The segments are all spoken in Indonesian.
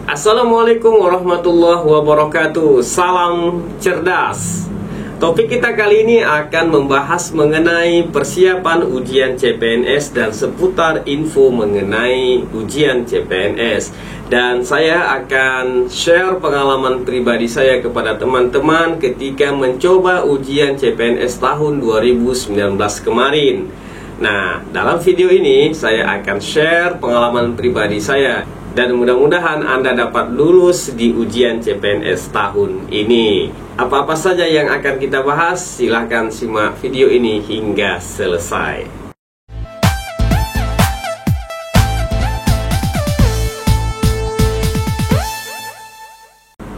Assalamualaikum warahmatullahi wabarakatuh. Salam cerdas. Topik kita kali ini akan membahas mengenai persiapan ujian CPNS dan seputar info mengenai ujian CPNS. Dan saya akan share pengalaman pribadi saya kepada teman-teman ketika mencoba ujian CPNS tahun 2019 kemarin. Nah, dalam video ini saya akan share pengalaman pribadi saya, dan mudah-mudahan Anda dapat lulus di ujian CPNS tahun ini. Apa-apa saja yang akan kita bahas, silahkan simak video ini hingga selesai.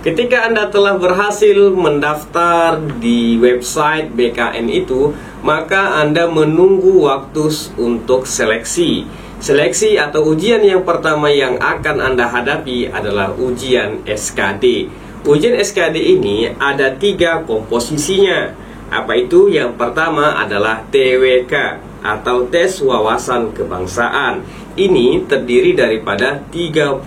Ketika Anda telah berhasil mendaftar di website BKN itu, maka Anda menunggu waktu untuk seleksi. Seleksi atau ujian yang pertama yang akan Anda hadapi adalah ujian SKD. Ujian SKD ini ada 3 komposisinya. Apa itu? Yang pertama adalah TWK atau tes wawasan kebangsaan. Ini terdiri daripada 30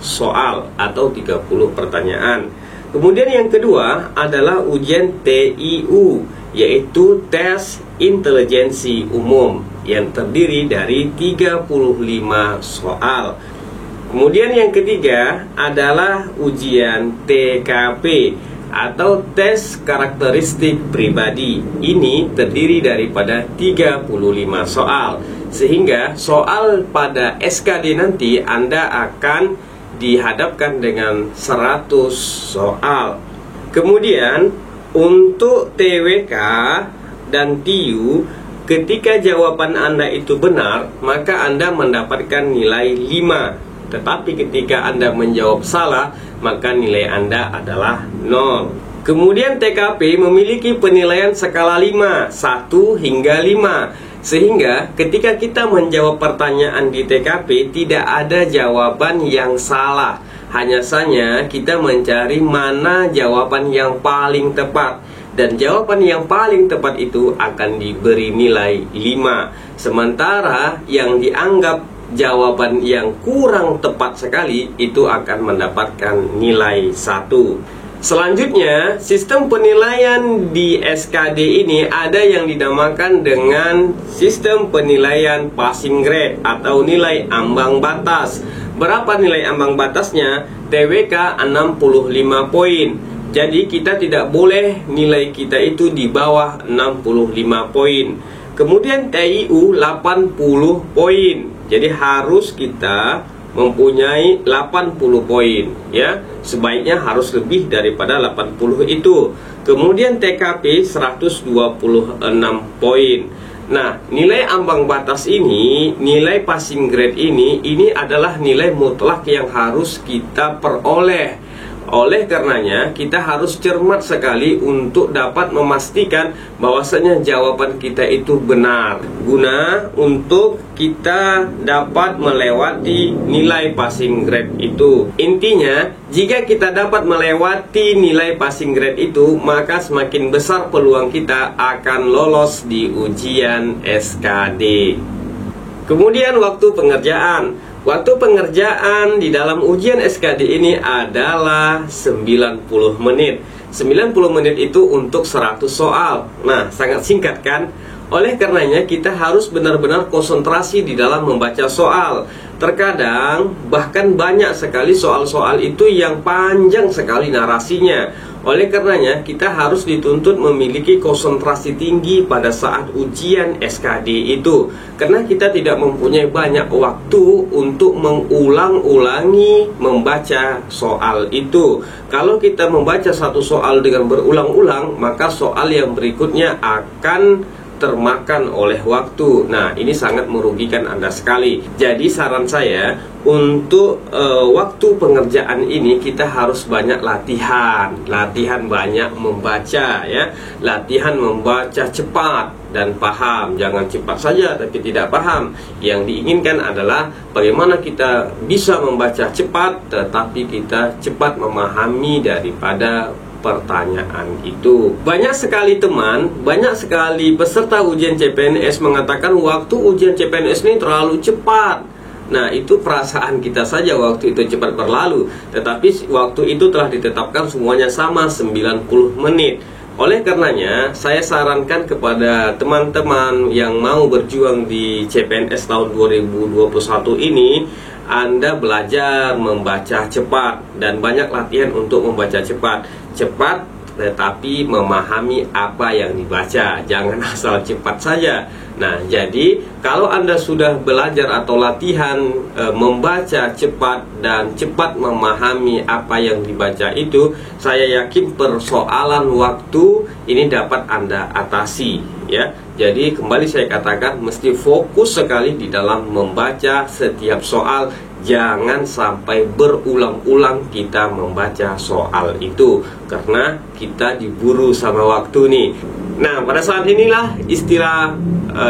soal atau 30 pertanyaan. Kemudian yang kedua adalah ujian TIU, yaitu tes intelijensi umum, yang terdiri dari 35 soal. Kemudian yang ketiga adalah ujian TKP atau tes karakteristik pribadi. Ini terdiri daripada 35 soal. Sehingga soal pada SKD nanti Anda akan dihadapkan dengan 100 soal. Kemudian untuk TWK dan TIU, ketika jawaban Anda itu benar, maka Anda mendapatkan nilai 5. Tetapi ketika Anda menjawab salah, maka nilai Anda adalah 0. Kemudian TKP memiliki penilaian skala 5, 1 hingga 5. Sehingga ketika kita menjawab pertanyaan di TKP, tidak ada jawaban yang salah. Hanya saja kita mencari mana jawaban yang paling tepat. Dan jawaban yang paling tepat itu akan diberi nilai 5. Sementara yang dianggap jawaban yang kurang tepat sekali itu akan mendapatkan nilai 1. Selanjutnya, sistem penilaian di SKD ini ada yang dinamakan dengan sistem penilaian passing grade atau nilai ambang batas. Berapa nilai ambang batasnya? TWK 65 poin. Jadi kita tidak boleh nilai kita itu di bawah 65 poin. Kemudian TIU 80 poin. Jadi harus kita mempunyai 80 poin, ya. Sebaiknya harus lebih daripada 80 itu. Kemudian TKP 126 poin. Nah, nilai ambang batas ini, nilai passing grade ini adalah nilai mutlak yang harus kita peroleh. Oleh karenanya, kita harus cermat sekali untuk dapat memastikan bahwasanya jawaban kita itu benar, guna untuk kita dapat melewati nilai passing grade itu. Intinya, jika kita dapat melewati nilai passing grade itu, maka semakin besar peluang kita akan lolos di ujian SKD. Kemudian waktu pengerjaan. Waktu pengerjaan di dalam ujian SKD ini adalah 90 menit. 90 menit itu untuk 100 soal. Nah, sangat singkat kan? Oleh karenanya kita harus benar-benar konsentrasi di dalam membaca soal. Terkadang bahkan banyak sekali soal-soal itu yang panjang sekali narasinya. Oleh karenanya kita harus dituntut memiliki konsentrasi tinggi pada saat ujian SKD itu. Karena kita tidak mempunyai banyak waktu untuk mengulang-ulangi membaca soal itu. Kalau kita membaca satu soal dengan berulang-ulang, maka soal yang berikutnya akan termakan oleh waktu. Nah, ini sangat merugikan Anda sekali. Jadi saran saya, untuk waktu pengerjaan ini kita harus banyak latihan banyak membaca, ya. Latihan membaca cepat dan paham. Jangan cepat saja tapi tidak paham. Yang diinginkan adalah bagaimana kita bisa membaca cepat tetapi kita cepat memahami daripada pertanyaan itu. Banyak sekali teman, banyak sekali peserta ujian CPNS mengatakan waktu ujian CPNS ini terlalu cepat. Nah, itu perasaan kita saja waktu itu cepat berlalu. Tetapi waktu itu telah ditetapkan semuanya sama, 90 menit. Oleh karenanya, saya sarankan kepada teman-teman yang mau berjuang di CPNS tahun 2021 ini, Anda belajar membaca cepat dan banyak latihan untuk membaca cepat. Cepat tetapi memahami apa yang dibaca, jangan asal cepat saja. Nah, jadi kalau Anda sudah belajar atau latihan membaca cepat dan cepat memahami apa yang dibaca itu, saya yakin persoalan waktu ini dapat Anda atasi, ya. Jadi kembali saya katakan, mesti fokus sekali di dalam membaca setiap soal. Jangan sampai berulang-ulang kita membaca soal itu, karena kita diburu sama waktu nih. Nah, pada saat inilah istilah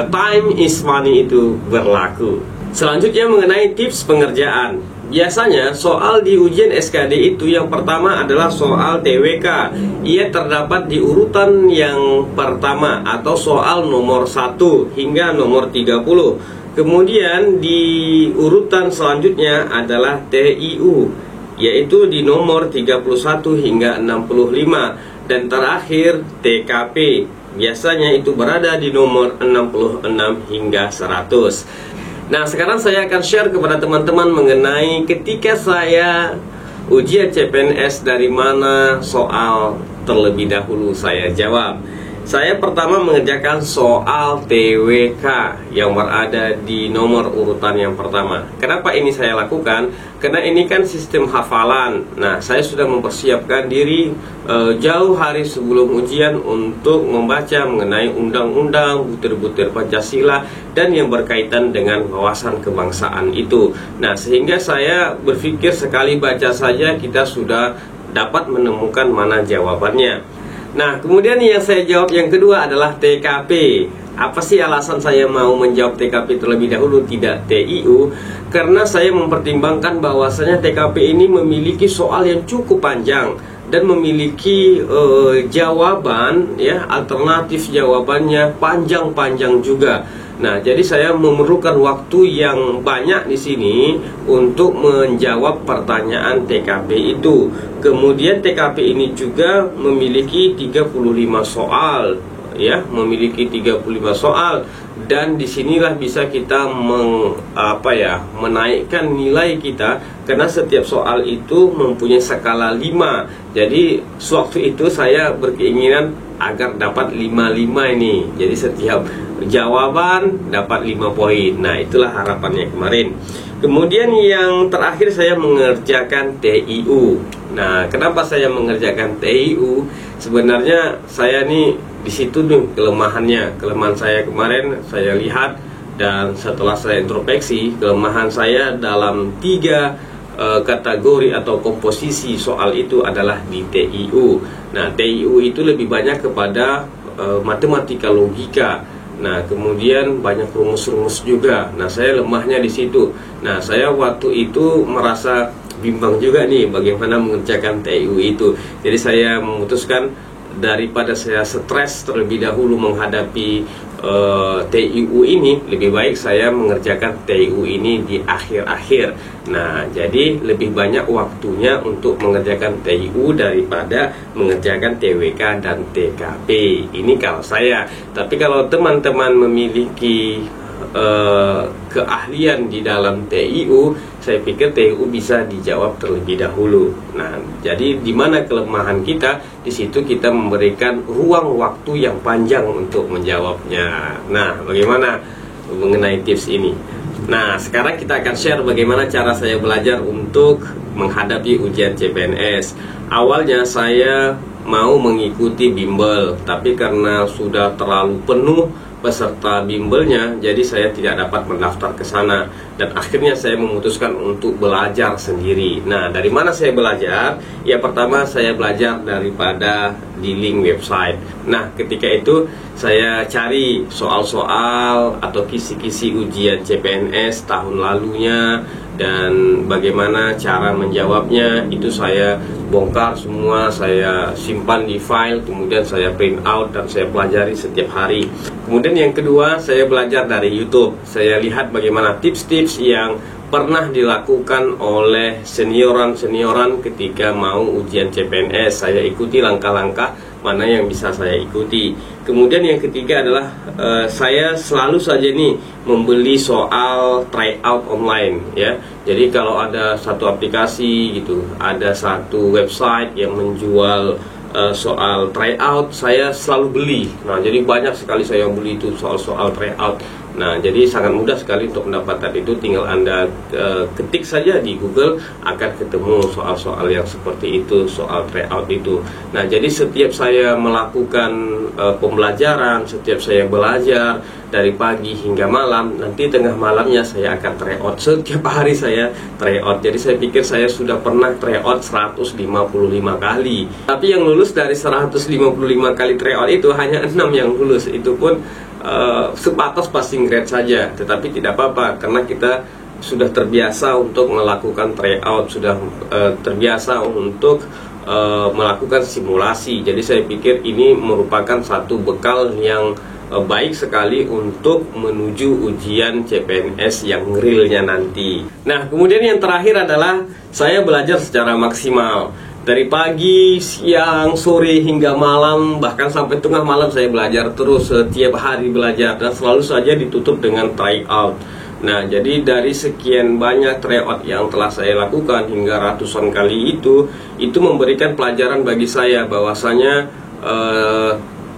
time is money itu berlaku. Selanjutnya mengenai tips pengerjaan. Biasanya soal di ujian SKD itu yang pertama adalah soal TWK. Ia terdapat di urutan yang pertama atau soal nomor 1 hingga nomor 30. Kemudian di urutan selanjutnya adalah TIU, yaitu di nomor 31 hingga 65. Dan terakhir TKP, biasanya itu berada di nomor 66 hingga 100. Nah, sekarang saya akan share kepada teman-teman mengenai ketika saya ujian CPNS dari mana soal terlebih dahulu saya jawab. Saya pertama mengerjakan soal TWK yang berada di nomor urutan yang pertama. Kenapa ini saya lakukan? Karena ini kan sistem hafalan. Nah, saya sudah mempersiapkan diri jauh hari sebelum ujian untuk membaca mengenai undang-undang, butir-butir Pancasila, dan yang berkaitan dengan wawasan kebangsaan itu. Nah, sehingga saya berpikir sekali baca saja kita sudah dapat menemukan mana jawabannya. Nah, kemudian yang saya jawab yang kedua adalah TKP. Apa sih alasan saya mau menjawab TKP terlebih dahulu, tidak TIU? Karena saya mempertimbangkan bahwasanya TKP ini memiliki soal yang cukup panjang dan memiliki jawaban, ya, alternatif jawabannya panjang-panjang juga. Nah, jadi saya memerlukan waktu yang banyak di sini untuk menjawab pertanyaan TKP itu. Kemudian TKP ini juga memiliki 35 soal, ya, memiliki 35 soal, dan disinilah bisa kita menaikkan nilai kita, karena setiap soal itu mempunyai skala 5. Jadi sewaktu itu saya berkeinginan agar dapat 55 ini. Jadi setiap jawaban dapat 5 poin. Nah, itulah harapannya kemarin. Kemudian yang terakhir saya mengerjakan TIU. Nah, kenapa saya mengerjakan TIU? Sebenarnya saya nih di situ nih kelemahannya. Kelemahan saya kemarin saya lihat, dan setelah saya introspeksi, kelemahan saya dalam 3 kategori atau komposisi soal itu adalah di TIU. Nah, TIU itu lebih banyak kepada matematika logika. Nah, kemudian banyak rumus-rumus juga. Nah, saya lemahnya di situ. Nah, saya waktu itu merasa bimbang juga nih bagaimana mengerjakan TIU itu. Jadi saya memutuskan daripada saya stres terlebih dahulu menghadapi TIU ini, lebih baik saya mengerjakan TIU ini di akhir-akhir. Nah, jadi lebih banyak waktunya untuk mengerjakan TIU daripada mengerjakan TWK dan TKP. Ini kalau saya. Tapi kalau teman-teman memiliki keahlian di dalam TIU, saya pikir TIU bisa dijawab terlebih dahulu. Nah, jadi di mana kelemahan kita, di situ kita memberikan ruang waktu yang panjang untuk menjawabnya. Nah, bagaimana mengenai tips ini? Nah, sekarang kita akan share bagaimana cara saya belajar untuk menghadapi ujian CPNS. Awalnya saya mau mengikuti bimbel, tapi karena sudah terlalu penuh peserta bimbelnya, jadi saya tidak dapat mendaftar ke sana, dan akhirnya saya memutuskan untuk belajar sendiri. Nah, dari mana saya belajar? Ya, pertama saya belajar daripada di link website. Nah, ketika itu saya cari soal-soal atau kisi-kisi ujian CPNS tahun lalunya dan bagaimana cara menjawabnya. Itu saya bongkar semua, saya simpan di file, kemudian saya print out dan saya pelajari setiap hari. Kemudian yang kedua, saya belajar dari YouTube. Saya lihat bagaimana tips-tips yang pernah dilakukan oleh senioran-senioran ketika mau ujian CPNS. Saya ikuti langkah-langkah mana yang bisa saya ikuti. Kemudian yang ketiga adalah saya selalu saja nih membeli soal tryout online ya. Jadi kalau ada satu aplikasi gitu, ada satu website yang menjual soal tryout, saya selalu beli. Nah, jadi banyak sekali saya beli itu soal-soal tryout. Nah, jadi sangat mudah sekali untuk mendapatkan itu. Tinggal Anda ketik saja di Google, akan ketemu soal-soal yang seperti itu, soal tryout itu. Nah, jadi setiap saya melakukan pembelajaran, setiap saya belajar dari pagi hingga malam, nanti tengah malamnya saya akan tryout. Setiap hari saya tryout. Jadi saya pikir saya sudah pernah tryout 155 kali. Tapi yang lulus dari 155 kali tryout itu hanya 6 yang lulus. Itu pun sebatas passing grade saja. Tetapi tidak apa-apa, karena kita sudah terbiasa untuk melakukan tryout, sudah terbiasa untuk melakukan simulasi. Jadi saya pikir ini merupakan satu bekal yang baik sekali untuk menuju ujian CPNS yang realnya nanti. Nah, kemudian yang terakhir adalah saya belajar secara maksimal. Dari pagi, siang, sore hingga malam, bahkan sampai tengah malam saya belajar terus, setiap hari belajar, dan selalu saja ditutup dengan tryout. Nah, jadi dari sekian banyak tryout yang telah saya lakukan hingga ratusan kali itu memberikan pelajaran bagi saya bahwasanya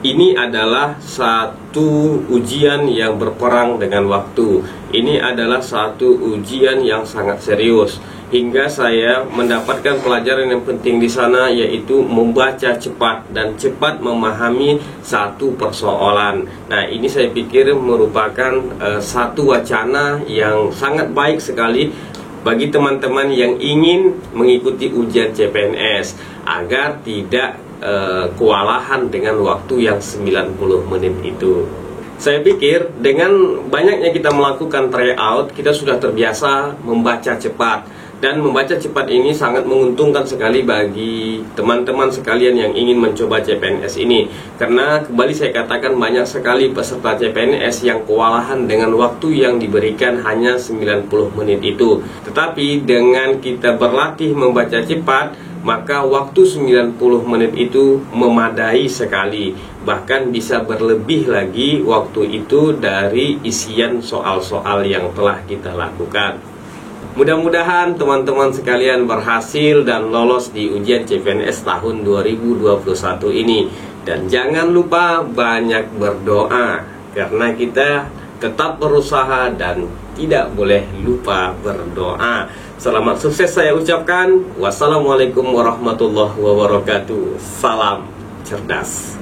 ini adalah satu ujian yang berperang dengan waktu. Ini adalah satu ujian yang sangat serius. Hingga saya mendapatkan pelajaran yang penting di sana, yaitu membaca cepat dan cepat memahami satu persoalan. Nah, ini saya pikir merupakan satu wacana yang sangat baik sekali bagi teman-teman yang ingin mengikuti ujian CPNS, agar tidak kewalahan dengan waktu yang 90 menit itu. Saya pikir dengan banyaknya kita melakukan tryout, kita sudah terbiasa membaca cepat. Dan membaca cepat ini sangat menguntungkan sekali bagi teman-teman sekalian yang ingin mencoba CPNS ini. Karena kembali saya katakan, banyak sekali peserta CPNS yang kewalahan dengan waktu yang diberikan hanya 90 menit itu. Tetapi dengan kita berlatih membaca cepat, maka waktu 90 menit itu memadai sekali. Bahkan bisa berlebih lagi waktu itu dari isian soal-soal yang telah kita lakukan. Mudah-mudahan teman-teman sekalian berhasil dan lolos di ujian CPNS tahun 2021 ini. Dan jangan lupa banyak berdoa, karena kita tetap berusaha dan tidak boleh lupa berdoa. Selamat sukses saya ucapkan. Wassalamualaikum warahmatullahi wabarakatuh. Salam cerdas.